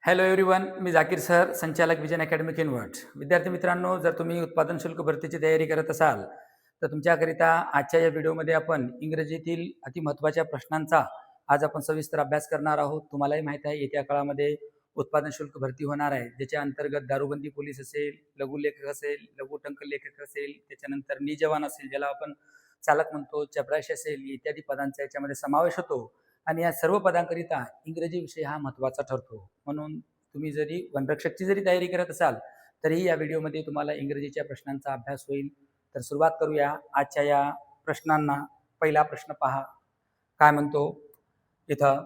Hello everyone, मी Zakir sir, संचालक vision academic invert. विद्यार्थी मित्रांनो, जर तुम्ही उत्पादन शुल्क भरतीची तयारी करत असाल तर तुमच्याकरिता आजच्या या व्हिडिओमध्ये आपण इंग्रजीतील अतिमहत्त्वाच्या प्रश्नांचा आज आपण सविस्तर अभ्यास करणार आहोत. तुम्हालाही माहीत आहे येत्या काळामध्ये उत्पादन शुल्क भरती होणार आहे, ज्याच्या अंतर्गत दारूबंदी पोलीस असेल, लघुलेखक असेल, लघुटंक लेखक असेल, त्याच्यानंतर निजवान असेल, ज्याला आपण चालक म्हणतो, चपराशी असेल, इत्यादी पदांचा याच्यामध्ये समावेश होतो. आणि या सर्व पदांकरिता इंग्रजी विषय हा महत्त्वाचा ठरतो. म्हणून तुम्ही जरी वनरक्षकची जरी तयारी करत असाल तरीही या व्हिडिओमध्ये तुम्हाला इंग्रजीच्या प्रश्नांचा अभ्यास होईल. तर सुरुवात करूया आजच्या या प्रश्नांना. पहिला प्रश्न पहा, काय म्हणतो इथं,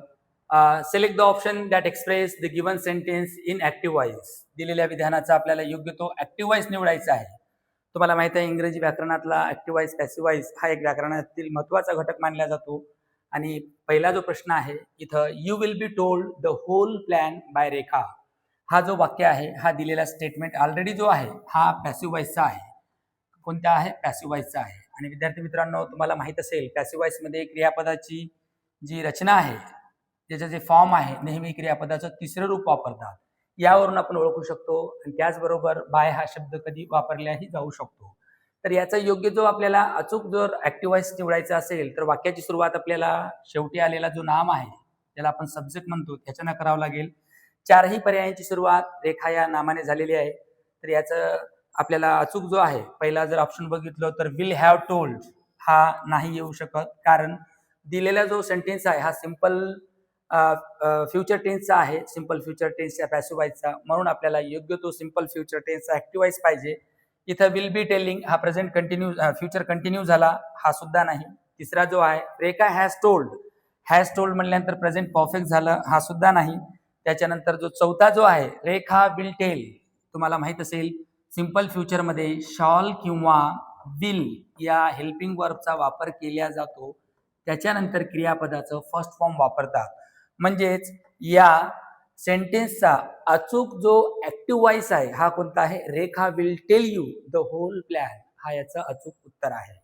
select the option that express the given sentence in active voice. दिलेल्या विधानाचा आपल्याला योग्य तो ऍक्टिव्ह वॉइस निवडायचा आहे. तुम्हाला माहित आहे इंग्रजी व्याकरणातला ऍक्टिव्ह वॉइस पॅसिव्ह वॉइस हा एक व्याकरणातील महत्त्वाचा घटक मानला जातो. आणि पहिला जो प्रश्न आहे इथं, you will be told the whole plan by Rekha, हा जो वाक्य आहे हा दिलेला स्टेटमेंट ऑलरेडी जो आहे हा पॅसिव्ह वॉइसचा आहे. कोणत्या आहे? पॅसिव्ह वॉइसचा आहे. आणि विद्यार्थी मित्रांनो, तुम्हाला माहित असेल पॅसिव्ह वॉइसमध्ये क्रियापदाची जी रचना आहे, त्याचं जे फॉर्म आहे, नेहमी क्रियापदाचं तिसरं रूप वापरतात. यावरून आपण ओळखू शकतो. आणि त्याचबरोबर बाय हा शब्द कधी वापरलाही जाऊ शकतो. तर याचा योग्य जो आपल्याला अचूक जर ऍक्टिव्ह वॉइस निवडायचा असेल तर वाक्याची सुरुवात आपल्याला शेवटी आलेला जो नाम आहे ज्याला आपण सब्जेक्ट म्हणतो त्याच्यानं करावं लागेल. चारही पर्यायांची सुरुवात रेखा या नामाने झालेली आहे. तर याचं आपल्याला अचूक जो आहे, पहिला जर ऑप्शन बघितलं तर विल हॅव टोल्ड हा नाही येऊ शकत, कारण दिलेला जो सेंटेन्स आहे हा सिंपल फ्युचर टेन्सचा आहे, सिंपल फ्युचर टेन्सच्या पॅसिव्ह वॉइसचा. म्हणून आपल्याला योग्य तो सिंपल फ्युचर टेन्सचा ऍक्टिव्ह वॉइस पाहिजे. इथं विल बी टेलिंग हा प्रेझेंट कंटिन्यू फ्युचर कंटिन्यू झाला, हा सुद्धा नाही. तिसरा जो आहे रेखा हॅज टोल्ड म्हणल्यानंतर प्रेझेंट परफेक्ट झालं, हा सुद्धा नाही. त्याच्यानंतर जो चौथा जो आहे रेखा विल टेल, तुम्हाला माहित असेल सिंपल फ्युचर मध्ये शॉल किंवा विल या हेल्पिंग वर्बचा वापर केला जातो. त्याच्यानंतर क्रियापदाचं फर्स्ट फॉर्म वापरतात. म्हणजेच या सेंटेन्सचा अचूक जो ऍक्टिव्ह वॉइस आहे हा कोणता आहे? Rekha will tell you the whole plan, हा याचं अचूक उत्तर आहे.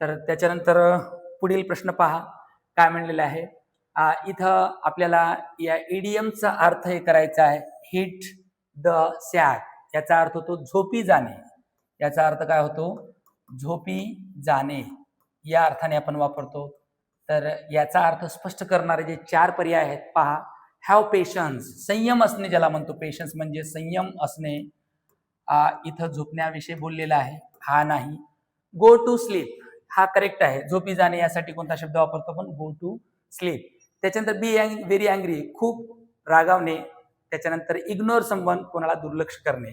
तर त्याच्यानंतर पुढील प्रश्न पहा, काय म्हणलेलं आहे इथं आपल्याला या इडियमचा अर्थ हे करायचा आहे, हिट द सॅक. याचा अर्थ होतो झोपी जाणे. याचा अर्थ काय होतो? झोपी जाणे या अर्थाने आपण वापरतो. तर याचा अर्थ स्पष्ट करणारे जे चार पर्याय आहेत पहा. हॅव पेशन्स, संयम असणे ज्याला म्हणतो, पेशन्स म्हणजे संयम असणे. इथं झोपण्याविषयी बोललेला आहे, हा नाही. गो टू स्लीप हा करेक्ट आहे. झोपी जाणे यासाठी कोणता शब्द वापरतो आपण? Go to sleep. त्याच्यानंतर बी व्हेरी अँग्री, खूप रागावणे. त्याच्यानंतर इग्नोर समवन, कोणाला दुर्लक्ष करणे,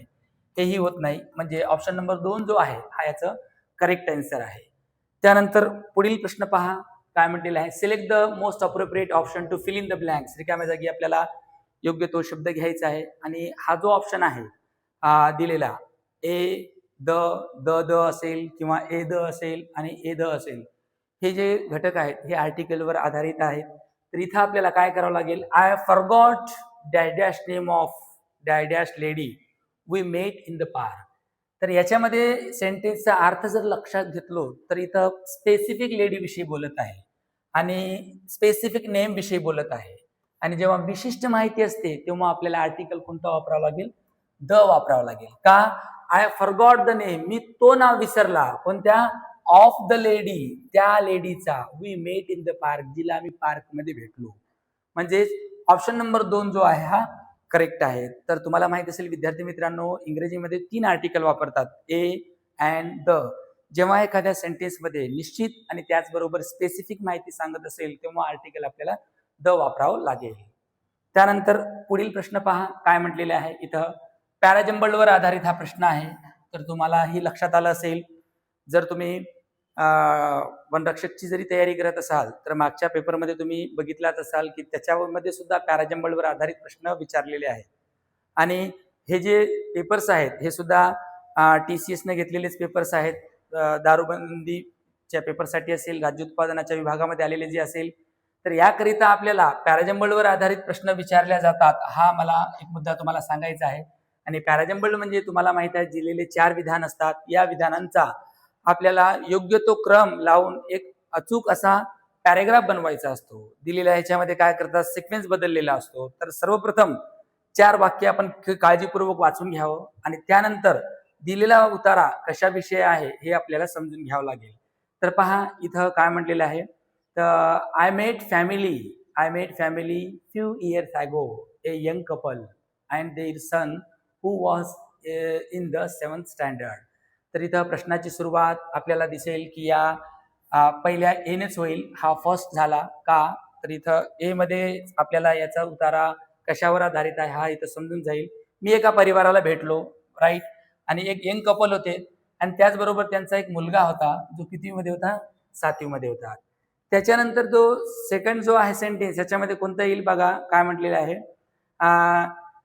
हेही होत नाही. म्हणजे ऑप्शन नंबर 2 जो आहे हा याचं करेक्ट आन्सर आहे. त्यानंतर पुढील प्रश्न पहा, काय म्हटलेलं आहे, select the most appropriate option to fill in the blanks. रिकाम्या जागी आपल्याला योग्य तो शब्द घ्यायचा आहे. आणि हा जो ऑप्शन आहे दिलेला ए द द असेल किंवा ए द असेल आणि ए द असेल, हे जे घटक आहेत हे आर्टिकलवर आधारित आहेत. तर इथं आपल्याला काय करावं लागेल, I forgot dash name of dash lady we met in the park. तर याच्यामध्ये सेंटेन्सचा अर्थ जर लक्षात घेतलो तर इथं स्पेसिफिक लेडी विषयी बोलत आहे आणि स्पेसिफिक नेम विषयी बोलत आहे. आणि जेव्हा विशिष्ट माहिती असते तेव्हा आपल्याला आर्टिकल कोणता वापरावं लागेल? द वापरावं लागेल. का? आय फॉरगॉट द नेम, मी तो नाव विसरला. कोणत्या? ऑफ द लेडी, त्या लेडीचा. We met in the park, जिला आम्ही पार्क मध्ये भेटलो. म्हणजे ऑप्शन नंबर 2 जो आहे हा करेक्ट आहे. तर तुम्हाला माहित असेल विद्यार्थी मित्रांनो, इंग्रजीमध्ये 3 आर्टिकल वापरतात, ए अँड द. जेव्हा एखाद्या सेंटेन्समध्ये निश्चित आणि त्याचबरोबर स्पेसिफिक माहिती सांगत असेल तेव्हा आर्टिकल आपल्याला द वापरावं लागेल. त्यानंतर पुढील प्रश्न पहा, काय म्हटलेले आहे इथं, पॅराजंबलवर आधारित हा प्रश्न आहे. तर तुम्हाला ही लक्षात आलं असेल, जर तुम्ही वनरक्षकची जरी तयारी करत असाल तर मागच्या पेपरमध्ये तुम्ही बघितलाच असाल की त्याच्यामध्ये सुद्धा पॅराजंबलवर आधारित प्रश्न विचारलेले आहेत. आणि हे जे पेपर्स आहेत हे सुद्धा TCS ने घेतलेलेच पेपर्स आहेत. दारूबंदीच्या पेपरसाठी असेल, राज्य उत्पादनाच्या विभागामध्ये आलेले जे असेल, तर याकरिता आपल्याला पॅराजंबलवर आधारित प्रश्न विचारले जातात. हा मला एक मुद्दा तुम्हाला सांगायचा आहे. आणि पॅराजंबल म्हणजे तुम्हाला माहित आहे दिलेले 4 विधान असतात. या विधानांचा आपल्याला योग्य तो क्रम लावून एक अचूक असा पॅरेग्राफ बनवायचा असतो, दिलेल्या ह्याच्यामध्ये काय करतात सिक्वेन्स बदललेला असतो, तर सर्वप्रथम 4 वाक्य आपण काळजीपूर्वक वाचून घ्यावं आणि त्यानंतर दिलेला उतारा कशाविषयी आहे हे आपल्याला समजून घ्यावं लागेल. तर पहा इथं काय म्हटलेलं आहे, तर I made family few years ago, a young couple and their son who was in the 7th standard. तर इथं प्रश्नाची सुरुवात आपल्याला दिसेल की या पहिल्या एनेच होईल, हा फर्स्ट झाला का, तर इथं ए मध्ये आपल्याला याचा उतारा कशावर आधारित आहे हा इथं समजून जाईल. मी एका परिवाराला भेटलो, राईट, आणि एक यंग कपल होते आणि त्याचबरोबर त्यांचा एक मुलगा होता जो कितीमध्ये होता, 7वी मध्ये होता. त्याच्यानंतर तो सेकंड जो आहे सेंटेन्स याच्यामध्ये कोणता येईल बघा, काय म्हटलेलं आहे,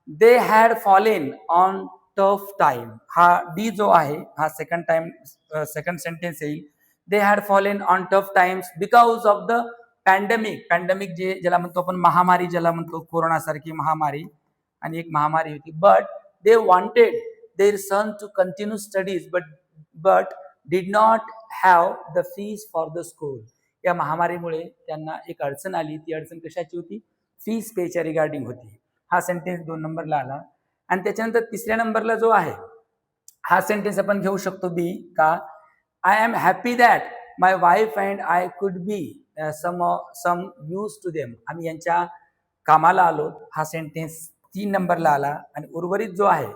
they had fallen on tough time. हा डी जो आहे हा सेकंड सेंटेन्स येईल. They had fallen on tough times because of the pandemic ज्याला म्हणतो आपण महामारी, ज्याला म्हणतो कोरोनासारखी महामारी, आणि एक महामारी होती. But they wanted their son to continue studies but did not have the fees for the school. या महामारीमुळे त्यांना एक अडचण आली. ती अडचण कशाची होती, फीस पेच्या रिगार्डिंग होती. हा सेंटेन्स 2 नंबरला आला. आणि त्याच्यानंतर 3ऱ्या नंबरला जो आहे हा सेंटेन्स आपण घेऊ शकतो बी का, I am happy that my wife and I could be some use to them. आम्ही यांच्या कामाला आलो. हा सेंटेन्स 3 नंबरला आला. आणि उर्वरित जो आहे,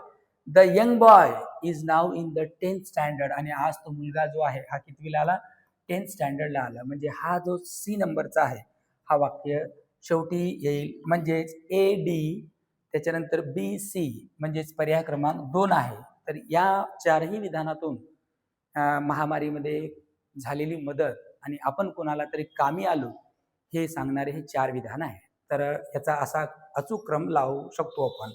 the young boy is now in the 10th standard. आणि आज तो मुलगा जो आहे हा कितवीला आला, 10th स्टँडर्डला आला. म्हणजे हा जो सी नंबरचा आहे हा वाक्य शेवटी येईल. म्हणजेच ए डी त्याच्यानंतर बी सी म्हणजेच पर्याय क्रमांक 2 आहे. तर या 4ही विधानातून महामारीमध्ये झालेली मदत आणि आपण कोणाला तरी कामी आलो हे सांगणारे हे 4 विधान आहे. तर याचा असा अचूक क्रम लावू शकतो आपण.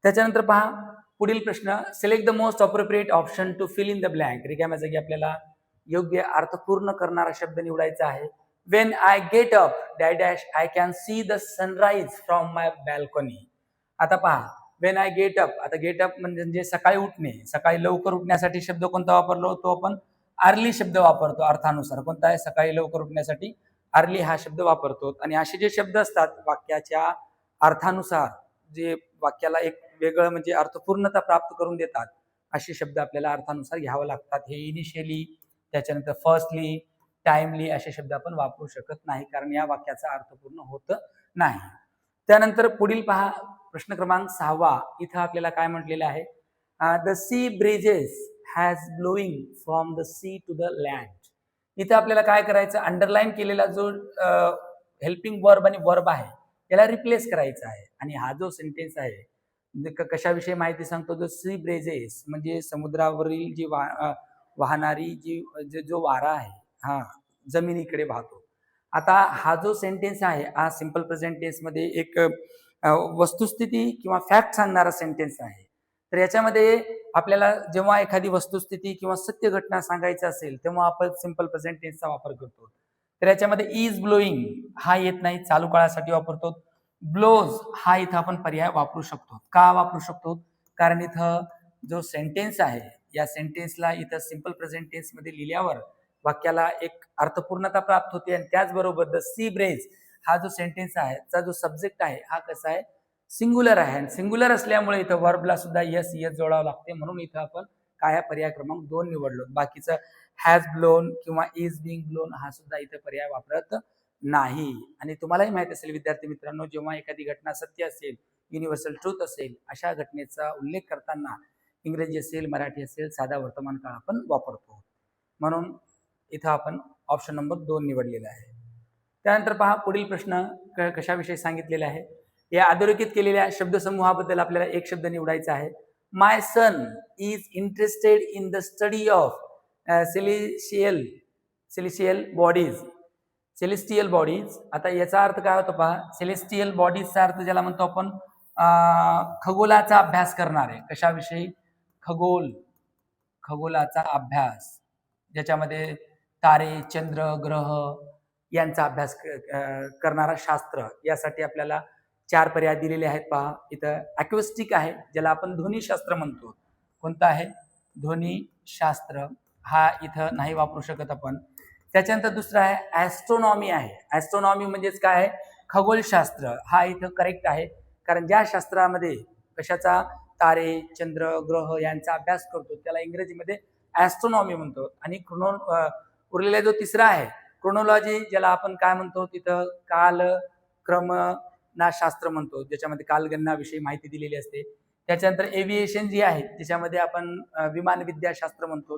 त्याच्यानंतर पहा पुढील प्रश्न, select the most appropriate option to fill in the blank. रिकाम्या जागी आपल्याला योग्य अर्थपूर्ण करणारा शब्द निवडायचा आहे. When I get up dash dash I can see the sunrise from my balcony. आता पहा, वेन आय गेट अप, आता गेट अप म्हणजे सकाळी उठणे. सकाळी लवकर उठण्यासाठी शब्द कोणता वापरलो, तो आपण अर्ली शब्द वापरतो अर्थानुसार. कोणता आहे, सकाळी लवकर उठण्यासाठी अर्ली हा शब्द वापरतो. आणि असे जे शब्द असतात वाक्याच्या अर्थानुसार, जे वाक्याला एक वेगळं म्हणजे अर्थपूर्णता प्राप्त करून देतात, असे शब्द आपल्याला अर्थानुसार घ्यावे लागतात. हे इनिशियली, त्याच्यानंतर फर्स्टली, टाइमली असे शब्द आपण वापरू शकत नाही, कारण या वाक्याचा अर्थपूर्ण होत नाही. त्यानंतर पुढील पहा प्रश्न क्रमांक 6. इथं आपल्याला काय म्हटलेलं आहे, the sea breezes has blowing from the sea to the land. इथं आपल्याला काय करायचं, अंडरलाईन केलेला जो हेल्पिंग वर्ब आणि वर्ब आहे याला रिप्लेस करायचा आहे. आणि हा जो सेंटेन्स आहे कशाविषयी माहिती सांगतो, जो सी ब्रिजेस म्हणजे समुद्रावरील जी वाहणारी जी जो वारा आहे हा जमिनीकडे वाहतो. आता हा जो सेंटेन्स आहे हा सिंपल प्रेझेंट टेन्स मध्ये एक वस्तुस्थिती किंवा फॅक्ट सांगणारा सेंटेन्स आहे. तर याच्यामध्ये आपल्याला जेव्हा एखादी वस्तुस्थिती किंवा सत्य घटना सांगायची असेल तेव्हा आपण सिंपल प्रेझेंट टेन्सचा वापर करतो. तर याच्यामध्ये इज ब्लोईंग हा येत नाही, चालू काळासाठी वापरतो. ब्लोज हा इथं आपण पर्याय वापरू शकतो. का वापरू शकतो, कारण इथं जो सेंटेन्स आहे या सेंटेन्सला इथं सिंपल प्रेझेंट टेन्स मध्ये लिहिल्यावर वाक्याला एक अर्थपूर्णता प्राप्त होते. आणि त्याचबरोबर द सी ब्रेज हा जो सेंटेन्स आहे त्याचा जो सब्जेक्ट आहे हा कसा आहे, सिंग्युलर आहे. आणि सिंग्युलर असल्यामुळे इथं वर्बला सुद्धा यस जोडावं लागते. म्हणून इथं आपण काय पर्याय क्रमांक 2 निवडलो. बाकीचं हॅज ब्लोन किंवा इज बिंग ब्लोन हा सुद्धा इथं पर्याय वापरत नाही. आणि तुम्हालाही माहित असेल विद्यार्थी मित्रांनो, जेव्हा एखादी घटना सत्य असेल, युनिव्हर्सल ट्रूथ असेल, अशा घटनेचा उल्लेख करताना इंग्रजी असेल, मराठी असेल, साधा वर्तमान काळ आपण वापरतो. म्हणून इथं आपण ऑप्शन नंबर 2 निवडलेला आहे. त्यानंतर पहा पुढील प्रश्न कशाविषयी सांगितलेला आहे. या अधोरेखित केलेल्या शब्दसमूहाबद्दल आपल्याला एक शब्द निवडायचा आहे. My son is interested in the study of celestial bodies. आता याचा अर्थ काय होतो पहा, सेलेस्टियल बॉडीजचा अर्थ ज्याला म्हणतो आपण खगोलाचा अभ्यास करणारे. कशाविषयी, खगोलाचा अभ्यास, ज्याच्यामध्ये तारे, चंद्र, ग्रह यांचा अभ्यास करणारा शास्त्र. यासाठी आपल्याला 4 पर्याय दिलेले आहेत पहा. इथं अॅक्युस्टिक आहे, ज्याला आपण ध्वनीशास्त्र म्हणतो. कोणतं आहे, ध्वनीशास्त्र, हा इथं नाही वापरू शकत आपण. त्याच्यानंतर दुसरा आहे ऍस्ट्रॉनॉमी आहे. ऍस्ट्रॉनॉमी म्हणजेच काय आहे? खगोलशास्त्र. हा इथं करेक्ट आहे, कारण ज्या शास्त्रामध्ये कशाचा तारे, चंद्र, ग्रह यांचा अभ्यास करतो त्याला इंग्रजीमध्ये ऍस्ट्रॉनॉमी म्हणतो. आणि उरलेला जो तिसरा आहे क्रोनॉलॉजी, ज्याला आपण काय म्हणतो तिथं कालक्रमनाशास्त्र म्हणतो, ज्याच्यामध्ये कालगणनाविषयी माहिती दिलेली असते. त्याच्यानंतर एव्हिएशन जी आहे त्याच्यामध्ये आपण विमानविद्याशास्त्र म्हणतो,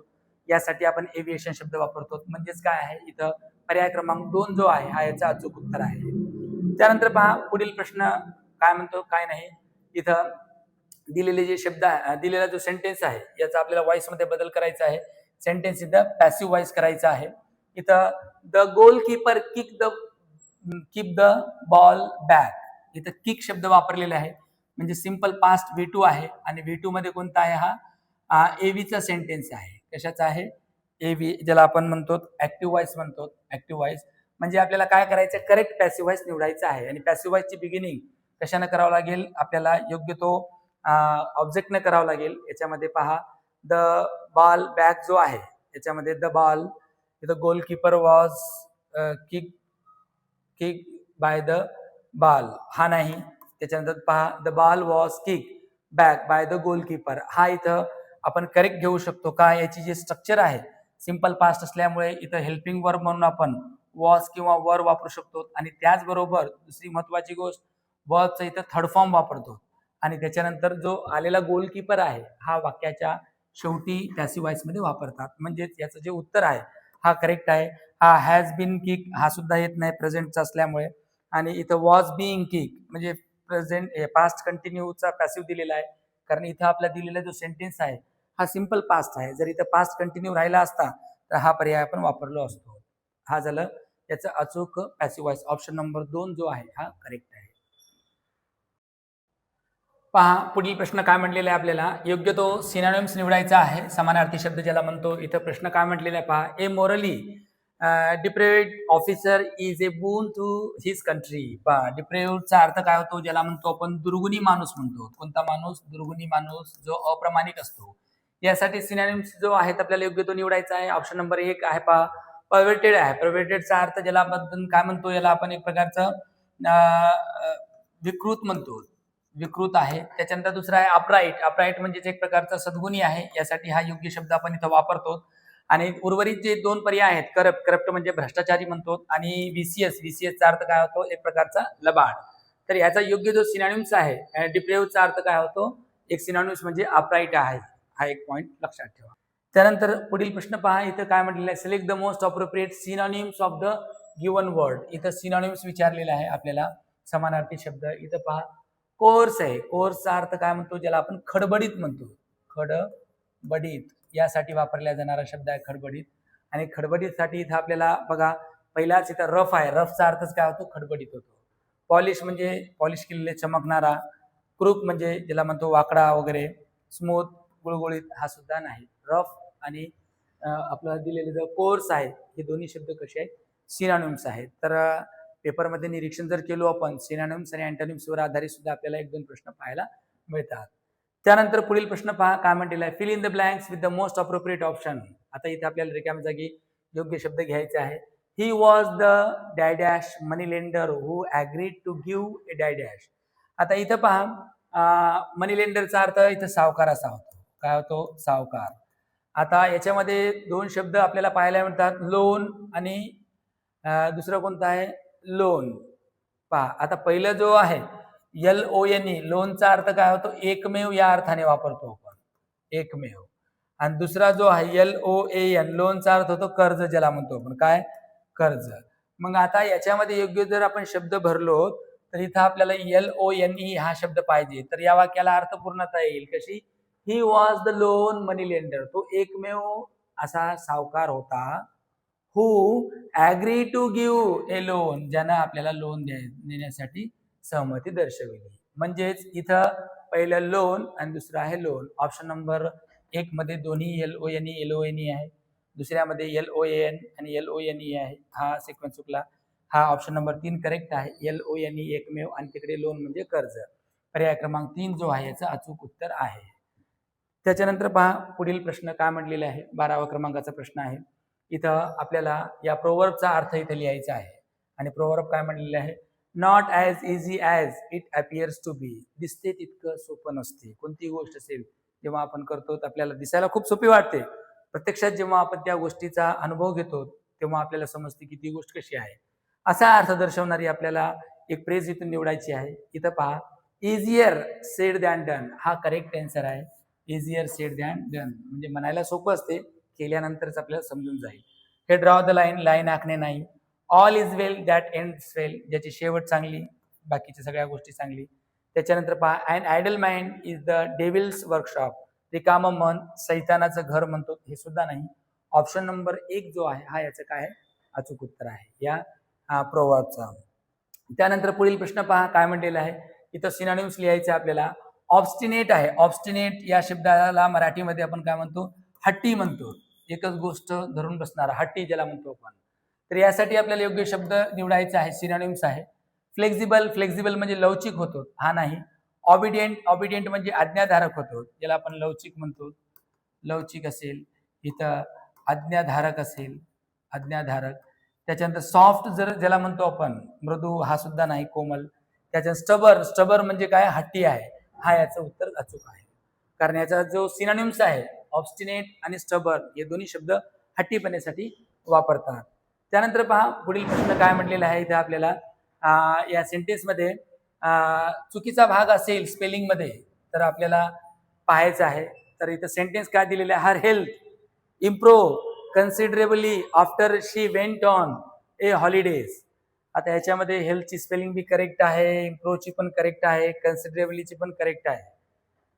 यासाठी आपण एव्हिएशन शब्द वापरतो. म्हणजेच काय आहे इथं पर्याय क्रमांक 2 जो आहे हा याचा अचूक उत्तर आहे. त्यानंतर पहा पुढील प्रश्न काय म्हणतो काय नाही. इथं दिलेले जे शब्द दिलेला जो सेंटेन्स आहे याचा आपल्याला व्हॉइस मध्ये बदल करायचा आहे. सेंटेन्स इथं पॅसिव्ह व्हॉइस करायचा आहे. इथं the goalkeeper keep the ball back. इथं किक शब्द वापरलेला आहे, म्हणजे सिंपल पास्ट V2 आहे. आणि V2 मध्ये कोणता आहे? हा एव्हीचा सेंटेन्स आहे. कशाचा आहे? एव्ही, ज्याला आपण म्हणतो ऍक्टिव्ह व्हॉइस म्हणतो. ऍक्टिव्ह व्हॉइस म्हणजे आपल्याला काय करायचं? करेक्ट पॅसिव्ह व्हॉइस निवडायचा आहे. आणि पॅसिव्ह व्हॉइसची बिगिनिंग कशाने करावं लागेल? आपल्याला योग्य तो ऑब्जेक्ट न करावं लागेल. याच्यामध्ये पहा द बॉल बॅक जो आहे याच्यामध्ये the ball, the goalkeeper was kick by the ball, हा नाही. त्याच्यानंतर पहा the ball was kick back by the goalkeeper, हा इथं आपण करेक्ट घेऊ शकतो का? याची जी स्ट्रक्चर आहे सिंपल पास्ट असल्यामुळे इथं हेल्पिंग वर्ब म्हणून आपण वॉज किंवा वर वापरू शकतो. आणि त्याचबरोबर दुसरी महत्वाची गोष्ट, वर्बचं इथं थर्ड फॉर्म वापरतो. आणि त्याच्यानंतर जो आलेला गोलकीपर आहे हा वाक्याच्या शेवटी पॅसिव्ह व्हॉइस मध्ये वापरतात. म्हणजेच याचं जे उत्तर आहे हा करेक्ट आहे. हा हॅज बीन किक हा सुद्धा येत नाही प्रेझेंटचा असल्यामुळे. आणि इथं वॉज बीइंग किक म्हणजे प्रेझेंट पास्ट कंटिन्यूचा पॅसिव्ह दिलेला आहे, कारण इथं आपला दिलेला जो सेंटेन्स आहे हा सिंपल पास्ट आहे. जर इथं पास्ट कंटिन्यू राहिला असता तर हा पर्याय आपण वापरलो असतो. हा झालं याचं अचूक पॅसिव्ह व्हॉइस. ऑप्शन नंबर 2 जो आहे हा करेक्ट आहे. पहा पुढील प्रश्न काय म्हटलेला आहे आपल्याला, योग्य तो सिनोनिम्स निवडायचा आहे. समानार्थी शब्द ज्याला म्हणतो. इथं प्रश्न काय म्हटलेला आहे पहा, ए मोरली डिप्रेव्ड ऑफिसर इज ए बून टू हिज कंट्री. पहा डिप्रेव्डचा अर्थ काय होतो? ज्याला म्हणतो आपण दुर्गुणी माणूस म्हणतो. कोणता माणूस? दुर्गुणी माणूस, जो अप्रामाणिक असतो. यासाठी सिनोनिम्स जो आहेत आपल्याला योग्य तो निवडायचा आहे. ऑप्शन नंबर 1 आहे पहा परवर्टेड आहे. परवर्टेडचा अर्थ ज्याला काय म्हणतो? याला आपण एक प्रकारचं विकृत म्हणतो, विकृत आहे. त्याच्यानंतर दुसरा आहे अपराईट. अपराईट म्हणजे एक प्रकारचा सद्गुणी आहे. यासाठी हा योग्य शब्द आपण इथं वापरतो. आणि उर्वरित जे 2 पर्याय आहेत, करप्ट, करप्ट म्हणजे भ्रष्टाचारी म्हणतो. आणि व्हीसीएस, व्हीसीएसचा अर्थ काय होतो? एक प्रकारचा लबाड. तर याचा योग्य जो सिनोनिम्स आहे डिप्रेव्डचा अर्थ काय होतो? एक सिनोनिम्स म्हणजे अपराईट आहे. हा एक पॉइंट लक्षात ठेवा. त्यानंतर पुढील प्रश्न पहा, इथं काय म्हटलेलं आहे, select the most appropriate synonyms of the given word. इथं सिनोनिम्स विचारलेला आहे आपल्याला, समानार्थी शब्द. इथं पहा कोर्स आहे. कोर्सचा अर्थ काय म्हणतो? ज्याला आपण खडबडीत म्हणतो. खडबडीत यासाठी वापरला जाणारा शब्द आहे खडबडीत. आणि खडबडीतसाठी इथं आपल्याला बघा पहिलाच इथं रफ आहे. रफचा अर्थच काय होतो? खडबडीत होतो. पॉलिश म्हणजे पॉलिश केलेले, चमकणारा. क्रूक म्हणजे ज्याला म्हणतो वाकडा वगैरे. स्मूथ, गुळगुळीत, हा सुद्धा नाही. रफ आणि आपल्याला दिलेले जो कोर्स आहे हे दोन्ही शब्द कसे आहेत? सिनोनिम्स आहेत. तर पेपरमध्ये निरीक्षण जर केलो आपण सिनोनिम्स आणि अँटोनिम्सवर आधारित सुद्धा आपल्याला 1-2 प्रश्न पाहायला मिळतात. त्यानंतर पुढील प्रश्न पहा काय म्हटलेला आहे, fill in the blanks with the most appropriate option. आता इथे आपल्याला रिकाम्या जागी योग्य शब्द घ्यायचे आहे. He was the dash money lender who agreed to give a dash. आता इथं पहा मनी लेंडरचा अर्थ इथं सावकार असा होतो. काय होतो? सावकार. आता याच्यामध्ये 2 शब्द आपल्याला पाहायला मिळतात, लोन आणि दुसरं कोणतं आहे? लोन. पहा आता पहिलं जो आहे LONE, लोनचा अर्थ काय होतो? एकमेव या अर्थाने वापरतो आपण, एकमेव. आणि दुसरा जो आहे LOAN, लोनचा अर्थ होतो कर्ज, ज्याला म्हणतो आपण काय? कर्ज. मग आता याच्यामध्ये योग्य जर आपण शब्द भरलो तर इथं आपल्याला LONE हा शब्द पाहिजे. तर या वाक्याला अर्थपूर्णता येईल कशी? He was the loan money lender. तो एकमेव असा सावकार होता who agree to give a loan, ज्यानं आपल्याला लोन देण्यासाठी सहमती दर्शविली. म्हणजेच इथं पहिलं लोन आणि दुसरं आहे लोन. ऑप्शन नंबर 1 मध्ये दोन्ही LONE आहे. दुसऱ्यामध्ये LOAN आणि LONE आहे. हा सिक्वेन्स चुकला. हा ऑप्शन नंबर 3 करेक्ट आहे. LONE एकमेव आणि तिकडे लोन म्हणजे कर्ज. पर्याय क्रमांक 3 जो आहे याचं अचूक उत्तर आहे. त्याच्यानंतर पहा पुढील प्रश्न काय म्हटलेला आहे, 12व्या क्रमांकाचा प्रश्न आहे. इथं आपल्याला या प्रोवर्बचा अर्थ इथं लिहायचा आहे आणि प्रोवर्ब काय म्हणलेलं आहे, not as easy as it appears to be. दिसते तितकं सोपं नसते. कोणती गोष्ट असेल जेव्हा आपण करतो तर आपल्याला दिसायला खूप सोपी वाटते, प्रत्यक्षात जेव्हा आपण त्या गोष्टीचा अनुभव घेतो तेव्हा आपल्याला समजते की ती गोष्ट कशी आहे. असा अर्थ दर्शवणारी आपल्याला एक फ्रेज इथून निवडायची आहे. इथं पहा, इझियर सेड दॅन डन हा करेक्ट आन्सर आहे. इझियर सेड दॅन डन म्हणजे म्हणायला सोपं असते, केल्यानंतरच आपल्याला समजून जाईल. हे ड्रॉ द लाईन, लाईन आखणे नाही. All is well that ends well, ज्याची शेवट चांगली बाकीच्या सगळ्या गोष्टी चांगली. त्याच्यानंतर पहा, and idle mind is the devil's workshop, रिकामं मन सैतानाचं घर म्हणतो, हे सुद्धा नाही. ऑप्शन नंबर 1 जो आहे हा याचं काय आहे, अचूक उत्तर आहे या प्रोवर्बचा. त्यानंतर पुढील प्रश्न पहा काय म्हणलेला आहे. इथं सिनोनिम्स लिहायचे आपल्याला. ऑब्स्टिनेट आहे. ऑब्स्टिनेट या शब्दाला मराठीमध्ये आपण काय म्हणतो, हट्टी म्हणतो. एकच गोष्ट धरून बसणारा हट्टी ज्याला म्हणतो आपण. तर यासाठी आपल्याला योग्य शब्द निवडायचा आहे. सिनोनिम्स आहे. फ्लेक्झिबल, फ्लेक्झिबल म्हणजे लवचिक होतो, हा नाही. ऑबिडियंट, ऑबिडियंट म्हणजे आज्ञाधारक होतो, ज्याला आपण लवचिक म्हणतो, लवचिक असेल. इथं आज्ञाधारक असेल, आज्ञाधारक. त्याच्यानंतर सॉफ्ट जर ज्याला म्हणतो आपण, मृदू, हा सुद्धा नाही, कोमल. त्याच्यानंतर स्टबर, स्टबर म्हणजे काय, हट्टी आहे, हा याचं उत्तर अचूक आहे. कारण याचा जो सिनोनिम्स आहे ऑब्स्टिनेट आणि स्टबर हे दोन्ही शब्द हट्टीपणेसाठी वापरतात. त्यानंतर पहा पुढील प्रश्न काय म्हटलेला आहे इथे आपल्याला. या सेंटेन्समध्ये चुकीचा भाग असेल स्पेलिंगमध्ये तर आपल्याला पाहायचं आहे. तर इथं सेंटेन्स काय दिलेलं आहे, her health improve considerably after she went on a holidays. आता ह्याच्यामध्ये हेल्थची स्पेलिंग बी करेक्ट आहे, इम्प्रूव्हची पण करेक्ट आहे, कन्सिडरेबलीची पण करेक्ट आहे.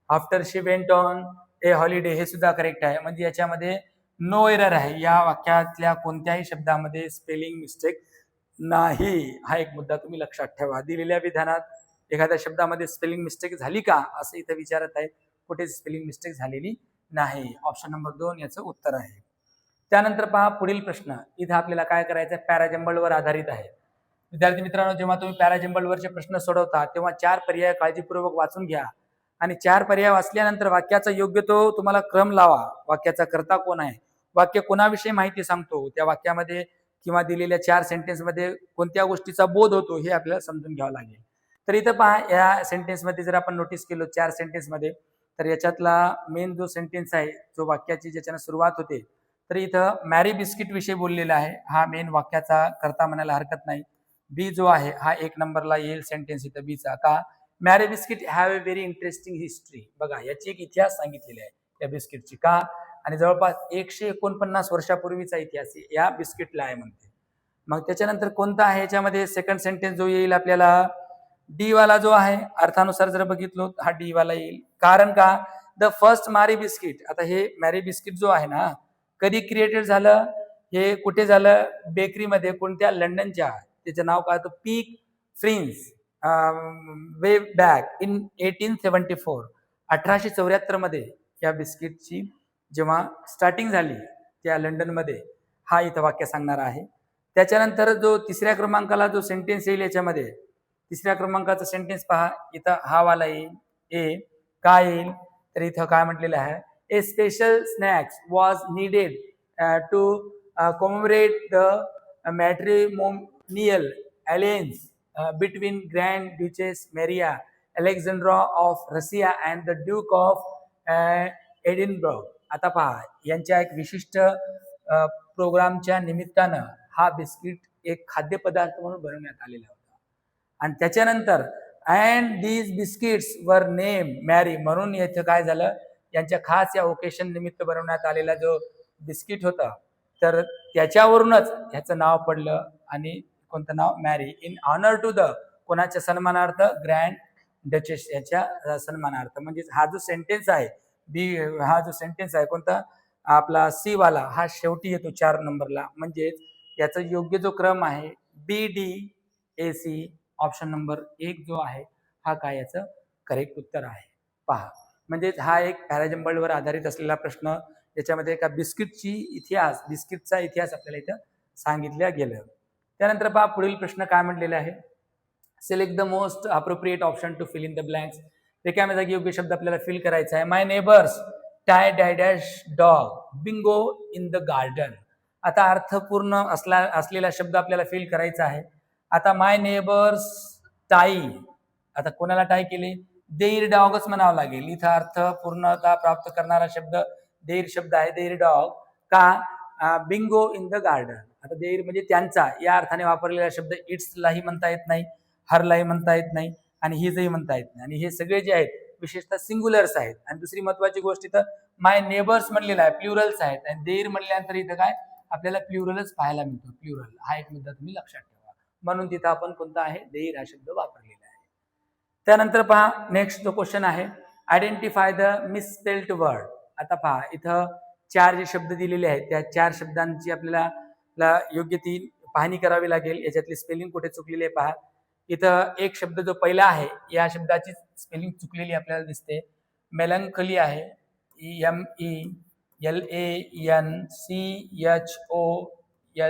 After she went on A holiday हे सुद्धा करेक्ट आहे. म्हणजे याच्यामध्ये नो एरर आहे. या वाक्यातल्या कोणत्याही शब्दामध्ये स्पेलिंग मिस्टेक नाही. हा एक मुद्दा तुम्ही लक्षात ठेवा. दिलेल्या विधानात एखाद्या शब्दामध्ये स्पेलिंग मिस्टेक झाली का असं इथं विचारत आहे. कुठेच स्पेलिंग मिस्टेक झालेली नाही. ऑप्शन नंबर 2 याचं उत्तर आहे. त्यानंतर पहा पुढील प्रश्न. इथं आपल्याला काय करायचं आहे, पॅराजंबलवर आधारित आहे. विद्यार्थी मित्रांनो, जेव्हा तुम्ही पॅराजंबलवरचे प्रश्न सोडवता तेव्हा 4 पर्याय काळजीपूर्वक वाचून घ्या आणि 4 पर्याय वाचल्यानंतर वाक्याचा योग्य तो तुम्हाला क्रम लावा. वाक्याचा कर्ता कोण आहे, वाक्य कोणाविषयी माहिती सांगतो, त्या वाक्यामध्ये किंवा दिलेल्या 4 सेंटेन्समध्ये कोणत्या गोष्टीचा बोध होतो हे आपल्याला समजून घ्यावं लागेल. तर इथं पहा, या सेंटेन्समध्ये जर आपण नोटीस केलं 4 सेंटेन्समध्ये, तर याच्यातला मेन जो सेंटेन्स आहे जो वाक्याची ज्याच्यानं सुरुवात होते, तर इथं मॅरी बिस्किट विषयी बोललेला आहे. हा मेन वाक्याचा कर्ता म्हणायला हरकत नाही. बी जो आहे हा 1 नंबरला येईल सेंटेन्स इथं बीचा. का, मॅरी biscuit have a very interesting history. बघा याची एक इतिहास सांगितलेली आहे या बिस्किटची. का, आणि जवळपास 149 वर्षापूर्वीचा इतिहास या बिस्किटला आहे म्हणते. मग त्याच्यानंतर कोणता आहे याच्यामध्ये सेकंड सेंटेन्स जो येईल आपल्याला, डी वाला जो आहे, अर्थानुसार जर बघितलो हा डी वाला येईल. कारण का, द फर्स्ट मॅरी बिस्किट. आता हे मॅरी बिस्किट जो आहे ना, कधी क्रिएटेड झालं, हे कुठे झालं, बेकरीमध्ये, कोणत्या, लंडनच्या. त्याचं नाव काय होतं, पीक फ्रिन्स, वे बॅक इन 1874. 1874 मध्ये या बिस्किटची जेव्हा स्टार्टिंग झाली त्या लंडनमध्ये, हा इथं वाक्य सांगणार आहे. त्याच्यानंतर जो तिसऱ्या क्रमांकाला जो सेंटेन्स येईल याच्यामध्ये, तिसऱ्या क्रमांकाचा सेंटेन्स पहा, इथं हा वाला येईल. ए काय येईल, तर इथं काय म्हटलेलं आहे, a special snacks was needed to commemorate the matrimonial alliance between Grand Duchess Maria Alexandra of Russia and the Duke of Edinburgh. आता पहा, यांच्या एक विशिष्ट प्रोग्रामच्या निमित्तानं हा बिस्किट एक खाद्यपदार्थ म्हणून बनवण्यात आलेला होता. आणि त्याच्यानंतर अँड दीज बिस्किट्स वर नेम मॅरी, म्हणून याचं काय झालं, यांच्या खास या ओकेशन निमित्त बनवण्यात आलेला जो बिस्किट होता, तर त्याच्यावरूनच ह्याचं नाव पडलं. आणि कोणतं नाव, मॅरी, इन ऑनर टू द, कोणाच्या सन्मानार्थ, ग्रँड डचेस याच्या सन्मानार्थ. म्हणजे हा जो सेंटेन्स आहे बी, हा जो सेंटेन्स आहे कोणता आपला सी वाला, हा शेवटी येतो 4 नंबरला. म्हणजे याचा योग्य जो क्रम आहे B D A C, option number 1 जो आहे हा काय याचं करेक्ट उत्तर आहे. पहा, म्हणजे हा एक पॅराजंबलवर आधारित असलेला प्रश्न, याच्यामध्ये एका बिस्किटची इतिहास, बिस्किटचा इतिहास आपल्याला इथं सांगितल्या गेलं. त्यानंतर पहा पुढील प्रश्न काय म्हटलेला आहे, select the most appropriate option to fill in the blanks. रिकाम्या जागी योग्य शब्द आपल्याला फिल करायचा आहे. My neighbours tie dash dog Bingo in the garden. आता अर्थपूर्ण असलेला शब्द आपल्याला फिल करायचा आहे. आता माय नेबर्स टाई, आता कोणाला टाय केली? देर डॉगच म्हणावं लागेल. इथं अर्थ पूर्णता प्राप्त करणारा शब्द देर शब्द आहे. देर डॉग का बिंगो इन द गार्डन. आता देर म्हणजे त्यांचा या अर्थाने वापरलेला शब्द इट्सलाही म्हणता येत नाही, हरलाही म्हणता येत नाही आणि हिजही म्हणता येत नाही. आणि हे सगळे जे आहेत विशेषतः सिंग्युलर्स आहेत. आणि दुसरी महत्वाची गोष्ट इथं माय नेबर्स म्हणलेला आहे, प्लुरल्स आहेत. आणि देर म्हणल्यानंतर इथं काय आपल्याला प्लुरलच पाहायला मिळतो. प्लुरल हा एक मुद्दा तुम्ही लक्षात ठेवा. म्हणून तिथं आपण कोणता आहे? देर हा शब्द वापरलेला आहे. त्यानंतर पहा नेक्स्ट जो क्वेश्चन आहे, आयडेंटिफाय द मिसस्पेल्ड वर्ड. आता पहा इथं 4 जे शब्द दिलेले आहेत त्या 4 शब्दांची आपल्याला योग्य ती पाहणी करावी लागेल. याच्यातली स्पेलिंग कुठे चुकलेली आहे पहा. इथं एक शब्द जो पहिला आहे या शब्दाची स्पेलिंग चुकलेली आपल्याला दिसते. मेलंकली आहे,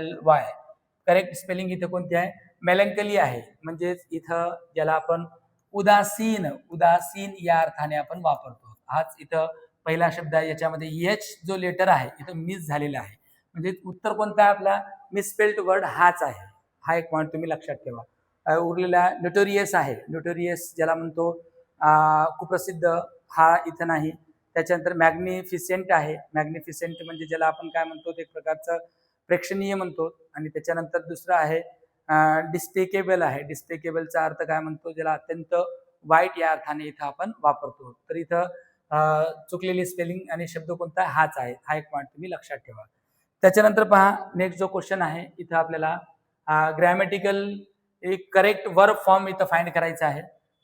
MELANCHOLY. करेक्ट स्पेलिंग इथं कोणती आहे? मेलंकली आहे. म्हणजेच इथं ज्याला आपण उदासीन या अर्थाने आपण वापरतो. हाच इथं पहिला शब्द आहे. याच्यामध्ये एच जो लेटर आहे इथं मिस झालेला आहे. म्हणजे उत्तर कोणता आहे आपला? मिसस्पेल्ड वर्ड हाच आहे. हा एक पॉईंट तुम्ही लक्षात ठेवा. उरलेला नोटोरियस आहे. नोटोरियस ज्याला म्हणतो कुप्रसिद्ध, हा इथं नाही. त्याच्यानंतर मॅग्निफिसेंट आहे. मॅग्निफिसेंट म्हणजे ज्याला आपण काय म्हणतो ते एक प्रकारचं प्रेक्षणीय म्हणतो. आणि त्याच्यानंतर दुसरं आहे डिस्पेकेबल आहे. डिस्पेकेबलचा अर्थ काय म्हणतो? ज्याला अत्यंत वाईट या अर्थाने इथं आपण वापरतो. तर इथं चुकलेली स्पेलिंग आणि शब्द कोणता हाच आहे. हा एक पॉईंट तुम्ही लक्षात ठेवा. त्याच्यानंतर पहा नेक्स्ट जो क्वेश्चन आहे इथं आपल्याला ग्रॅमॅटिकल एक करेक्ट वर्ब फॉर्म इथं फाइंड करायचा आहे.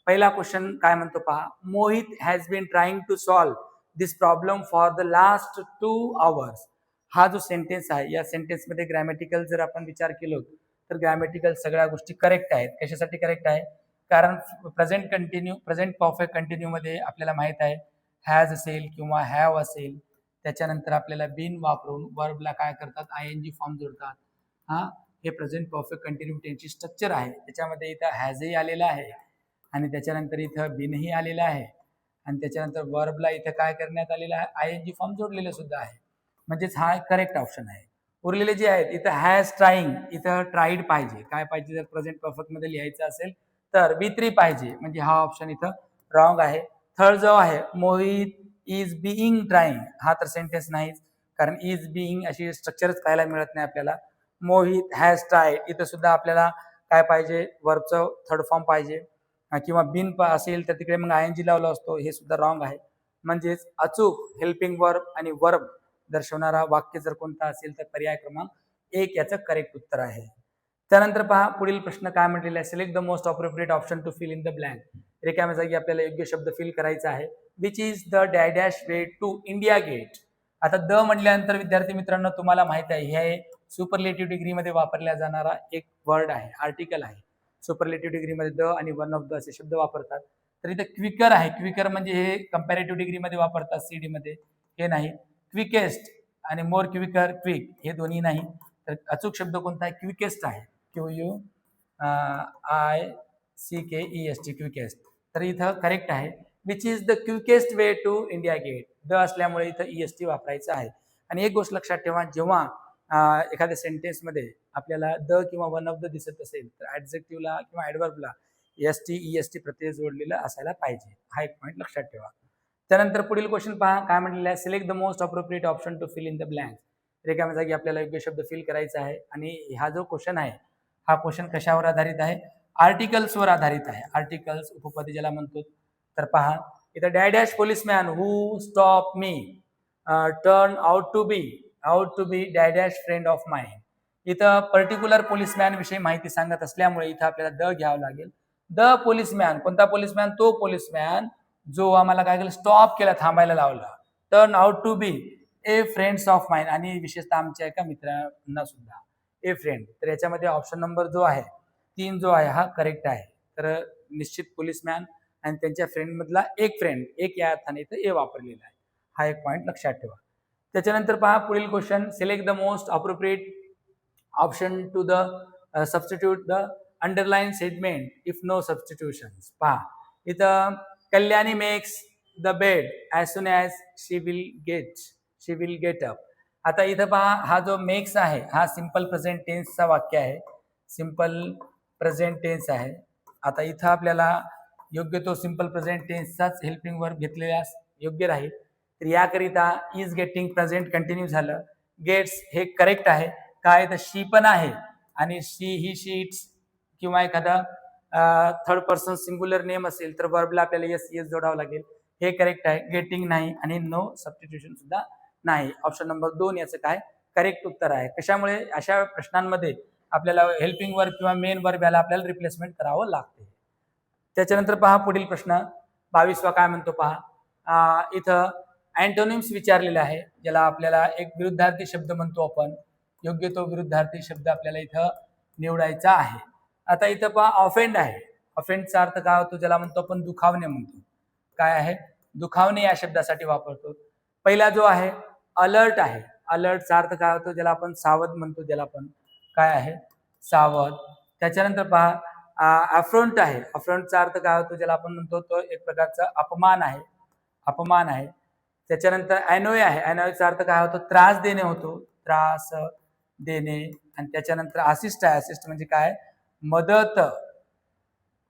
पहिला क्वेश्चन काय म्हणतो पहा. Mohit has been trying to solve this problem for the last 2 hours. हा जो सेंटेन्स आहे या सेंटेन्समध्ये ग्रॅमॅटिकल जर आपण विचार केलो तर ग्रॅमॅटिकल सगळ्या गोष्टी करेक्ट आहेत. कशासाठी करेक्ट आहे? कारण प्रेझेंट परफेक्ट कंटिन्यू मध्ये आपल्याला माहित आहे हॅज असेल किंवा हॅव असेल, त्याच्यानंतर आपल्याला बीन वापरून वर्बला काय करतात? ING फॉर्म जोडतात. हा हे प्रेझेंट परफेक्ट कंटिन्यू टेन्सची स्ट्रक्चर आहे. त्याच्यामध्ये इथं हॅजही आलेला आहे आणि त्याच्यानंतर इथं बीनही आलेला आहे आणि त्याच्यानंतर वर्बला इथं काय करण्यात आलेलं आहे? ING फॉर्म जोडलेलं सुद्धा आहे. म्हणजेच हा करेक्ट ऑप्शन आहे. उरलेले जे आहेत इथं हॅज ट्राईंग, इथं ट्राईड पाहिजे. काय पाहिजे? जर प्रेझेंट परफेक्ट मध्ये लिहायचं असेल तर B3 पाहिजे. म्हणजे हा ऑप्शन इथं रॉंग आहे. थर्ड जो आहे मोहित इज बिईंग ट्राईंग, हा तर सेंटेन्स नाहीच, कारण इज बिईंग अशी स्ट्रक्चरच पाहायला मिळत नाही आपल्याला. मोहित हॅज ट्राईड, इथं सुद्धा आपल्याला काय पाहिजे? वर्बचं थर्ड फॉर्म पाहिजे किंवा बिन असेल तर तिकडे मग ING लावला असतो. हे सुद्धा रॉंग आहे. म्हणजेच अचूक हेल्पिंग वर्ब आणि वर्ब दर्शवणारा वाक्य जर कोणता असेल तर पर्याय क्रमांक 1 याचं करेक्ट उत्तर आहे. त्यानंतर पहा पुढील प्रश्न काय म्हटलेला आहे. Select the most appropriate option to fill in the blank. रिकाम्या जागी आपल्याला योग्य शब्द फिल करायचा आहे. Which is the dash way to India Gate. आता द म्हटल्यानंतर विद्यार्थी मित्रांनो तुम्हाला माहित आहे हे सुपरलेटिव्ह डिग्रीमध्ये वापरला जाणारा एक वर्ड आहे, आर्टिकल आहे. सुपरलेटिव्ह डिग्रीमध्ये द आणि वन ऑफ द असे शब्द वापरतात. तर इथं क्विकर आहे. क्विकर म्हणजे हे कंपॅरेटिव्ह डिग्रीमध्ये वापरतात, CD मध्ये हे नाही. क्विकेस्ट आणि मोर क्विकर, क्विक हे दोन्ही नाही. तर अचूक शब्द कोणता आहे? क्विकेस्ट आहे. QUICKEST quickest. तर इथं करेक्ट आहे. Which is the quickest way to India Gate. The असल्यामुळे इथं EST वापरायचं आहे. आणि एक गोष्ट लक्षात ठेवा, जेव्हा एखाद्या सेंटेन्समध्ये आपल्याला द किंवा वन ऑफ द दिसत असेल तर ऍडजेक्टिव्हला किंवा ऍडवर्बला ST EST प्रत्यय जोडलेला असायला पाहिजे. हा एक पॉईंट लक्षात ठेवा. त्यानंतर पुढील क्वेश्चन पहा काय म्हटलेलं आहे. Select the most appropriate option to fill in the blank. रिकाम्या जागी आपल्याला योग्य शब्द फिल करायचा आहे. आणि हा जो क्वेश्चन आहे हा क्वेश्चन कशावर आधारित आहे? आर्टिकल्सवर आधारित आहे. आर्टिकल्स उपपदी ज्याला म्हणतो. तर पहा इथं dash policeman who stop me turn out to be dash friend of mine. इथं पर्टिक्युलर पोलिसमॅन विषयी माहिती सांगत असल्यामुळे इथं आपल्याला द घ्यावं लागेल. द पोलिसमॅन, कोणता पोलिसमॅन? तो पोलिसमॅन जो आम्हाला काय केलं? स्टॉप केला, थांबायला लावला. Turn out to be a friends of mine, आणि विशेषतः आमच्या एका मित्रांना सुद्धा ए फ्रेंड. तर याच्यामध्ये ऑप्शन नंबर जो आहे 3 जो आहे हा करेक्ट आहे. तर निश्चित पोलिसमॅन आणि त्यांच्या फ्रेंड मधला एक फ्रेंड, एक या अर्थाने इथं ए वापरलेला आहे. हा एक पॉईंट लक्षात ठेवा. त्याच्यानंतर पहा पुढील question. Select the most appropriate option to the substitute the underline segment if no substitutions. पहा इथं Kalyani makes the bed as soon as she will get up. आता इथं पहा, हा जो मेक्स आहे हा सिंपल प्रेझेंट टेन्सचा वाक्य आहे, सिंपल प्रेझेंट टेन्स आहे. आता इथं आपल्याला योग्य तो सिंपल प्रेझेंट टेन्सचाच हेल्पिंग वर्ब घेतलेल्यास योग्य राहील. तर याकरिता इज गेटिंग प्रेझेंट कंटिन्यू झालं. गेट्स हे करेक्ट आहे. काय तर शी पण आहे आणि शी ही शीट्स किंवा एखादा थर्ड पर्सन सिंग्युलर नेम असेल तर वर्बला आपल्याला येस येस जोडावं लागेल. हे करेक्ट आहे. गेटिंग नाही आणि नो सबस्टिट्यूशन सुद्धा नाही. ऑप्शन नंबर 2 याचं काय करेक्ट उत्तर आहे. कशामुळे अशा प्रश्नांमध्ये आपल्याला हेल्पिंग वर्ब किंवा मेन वर्ब याला आपल्याला रिप्लेसमेंट करावं लागते. त्याच्यानंतर पहा पुढील प्रश्न 22वा काय म्हणतो पहा. इथं अँटोनिम्स विचारलेले आहे, ज्याला आपल्याला एक विरुद्धार्थी शब्द म्हणतो आपण. योग्य तो विरुद्धार्थी शब्द आपल्याला इथं निवडायचा आहे. आता इथं पहा ऑफेंड आहे. ऑफेंडचा अर्थ काय होतो, ज्याला म्हणतो आपण दुखावणे म्हणतो. काय आहे, दुखावणे या शब्दासाठी वापरतो. पहिला जो आहे अलर्ट आहे. अलर्टचा अर्थ काय होतो, ज्याला आपण सावध म्हणतो, ज्याला आपण काय आहे सावध. त्याच्यानंतर पहा अफ्रंट आहे. अफ्रंटचा अर्थ काय होतो, ज्याला आपण म्हणतो तो एक प्रकारचा अपमान आहे, अपमान आहे. त्याच्यानंतर अॅनोय आहे. अॅनोयचा अर्थ काय होतो, त्रास देणे होतो, त्रास देणे. आणि त्याच्यानंतर असिस्ट आहे. असिस्ट म्हणजे काय, मदत,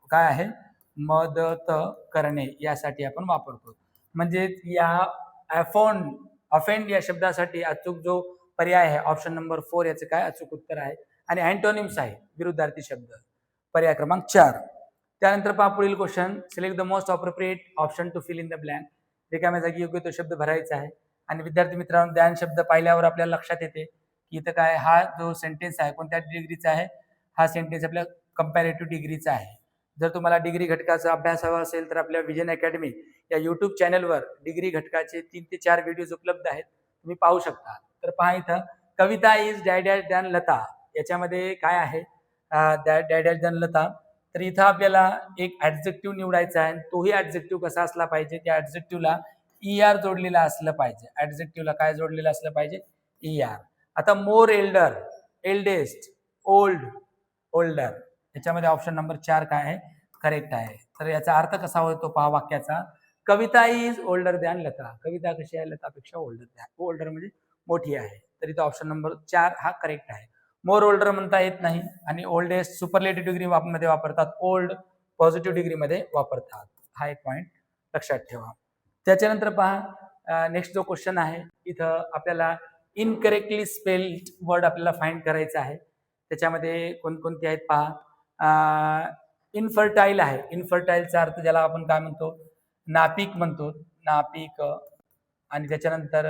काय आहे मदत करणे यासाठी आपण वापरतो. म्हणजे या अफेंड या शब्दासाठी अचूक जो पर्याय आहे ऑप्शन नंबर 4 याचं काय अचूक उत्तर आहे. आणि अँटोनिम्स आहे विरुद्धार्थी शब्द, पर्याय क्रमांक 4. त्यानंतर पहा पुढील question, select the most appropriate option to fill in the blank. रिकाम्या जागी योग्य तो शब्द भरायचा आहे. आणि विद्यार्थी मित्रांनो, ज्ञान शब्द पाहिल्यावर आपल्याला लक्षात येते की इथं काय, हा जो सेंटेन्स आहे कोणत्या डिग्रीचा आहे, हा सेंटेन्स आपल्या कंपॅरेटिव्ह डिग्रीचा आहे. जर तुम्हाला डिग्री घटकाचा अभ्यास हवा असेल तर आपल्या विजन अकॅडमी या युट्यूब चॅनलवर डिग्री घटकाचे 3 ते 4 व्हिडिओज उपलब्ध आहेत, तुम्ही पाहू शकता. तर पहा इथं कविता इज डॅश दॅन लता, याच्यामध्ये काय आहे डॅश दॅन लता. तर इथं आपल्याला एक ऍडजेक्टिव्ह निवडायचा आहे. तोही ऍडजेक्टिव्ह कसा असला पाहिजे, त्या ऍडजेक्टिव्हला ER जोडलेला असलं पाहिजे. ऍडजेक्टिव्हला काय जोडलेलं असलं पाहिजे, ER. आता मोर एल्डर, एल्डेस्ट, ओल्ड, ओल्डर, याच्यामध्ये ऑप्शन नंबर 4 काय आहे करेक्ट आहे. तर याचा अर्थ कसा होतो पहा वाक्याचा, कविता इज ओल्डर दॅन लता. कविता कशी आहे, लतापेक्षा ओल्डर म्हणजे मोठी आहे. तर इथं ऑप्शन नंबर 4 हा करेक्ट आहे. मोर ओल्डर म्हणता येत नाही. आणि ओल्डेस्ट सुपरलेटिव्ह डिग्री मध्ये वापरतात, ओल्ड पॉझिटिव्ह डिग्री मध्ये वापरतात. हा एक पॉईंट लक्षात ठेवा. त्याच्यानंतर पहा नेक्स्ट जो क्वेश्चन आहे, इथं आपल्याला इनकरेक्टली स्पेल्ड वर्ड आपल्याला फाइंड करायचा आहे. त्याच्यामध्ये कोणकोणते आहेत पहा. इनफर्टाईल आहे. इनफर्टाईलचा अर्थ ज्याला आपण काय म्हणतो, नापीक म्हणतो, नापीक. आणि त्याच्यानंतर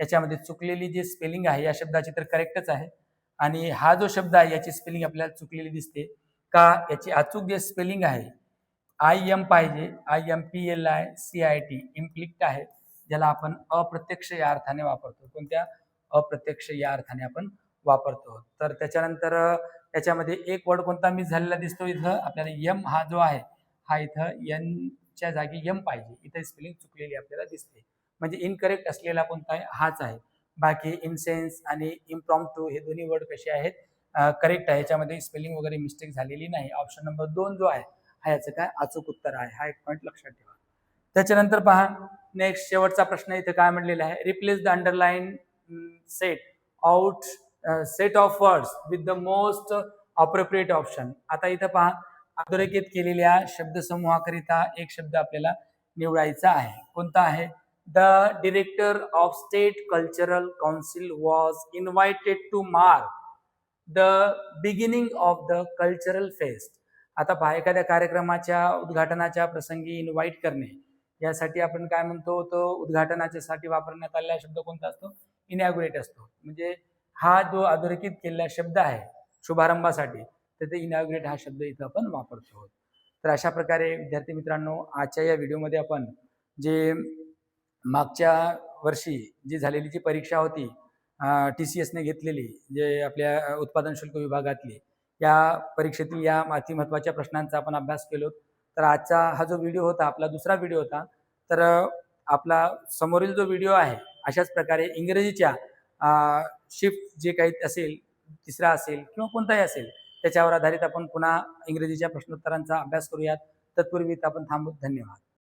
याच्यामध्ये चुकलेली जी स्पेलिंग आहे या शब्दाची तर करेक्टच आहे. आणि हा जो शब्द आहे याची स्पेलिंग आपल्याला चुकलेली दिसते का, याची अचूक जे स्पेलिंग आहे IM पाहिजे, IMPLICIT, इम्प्लिक्ट आहे, ज्याला आपण अप्रत्यक्ष या अर्थाने वापरतो. कोणत्या, अप्रत्यक्ष या अर्थाने आपण वापरतो. तर त्याच्यानंतर त्याच्यामध्ये एक वर्ड कोणता मिस झालेला दिसतो, इथं आपल्याला यम हा जो आहे हा इथं एनच्या जागी यम पाहिजे, इथं स्पेलिंग चुकलेली आपल्याला दिसते. म्हणजे इनकरेक्ट असलेला कोणता आहे, हाच आहे. बाकी इनसेन्स आणि इम्प्रॉम्प्टू हे दोन्ही वर्ड कसे आहेत करेक्ट आहे, याच्यामध्ये स्पेलिंग वगैरे मिस्टेक झालेली नाही. ऑप्शन नंबर 2 जो आहे हा याचं काय अचूक उत्तर आहे. हा एक पॉईंट लक्षात ठेवा. त्याच्यानंतर पहा नेक्स्ट शेवटचा प्रश्न इथे काय म्हणलेला आहे, replace the underline set of words with the most appropriate option. आता इथं पहा अधोरेखित केलेल्या शब्दसमूहाकरिता एक शब्द आपल्याला निवडायचा आहे. कोणता आहे, the director of state cultural council was invited to mark the beginning of the cultural fest. आता पहा एखाद्या कार्यक्रमाच्या उद्घाटनाच्या प्रसंगी इन्व्हाइट करणे यासाठी आपण काय म्हणतो, तो उद्घाटनाच्या साठी वापरण्यात आलेला शब्द कोणता असतो, इनॅग्युरेट असतो. म्हणजे हा जो अधोरेखित केलेला शब्द आहे शुभारंभासाठी, तर ते इनॅग्युरेट हा शब्द इथं आपण वापरतो. तर अशा प्रकारे विद्यार्थी मित्रांनो, आजच्या या व्हिडिओमध्ये आपण जे मागच्या वर्षी जी झालेली जी परीक्षा होती TCS ने घेतलेली, जे आपल्या उत्पादन शुल्क विभागातली, या परीक्षेतील या अति महत्त्वाच्या प्रश्नांचा आपण अभ्यास केलो. तर आजचा हा जो व्हिडिओ होता आपला दुसरा व्हिडिओ होता. तर आपला समोरील जो व्हिडिओ आहे अशाच प्रकारे इंग्रजीच्या शिफ्ट जे काही असेल, तिसरा असेल किंवा कोणताही असेल, त्याच्यावर आधारित आपण पुन्हा इंग्रजीच्या प्रश्नोत्तरांचा अभ्यास करूयात. तत्पूर्वी आपण थांबू. धन्यवाद.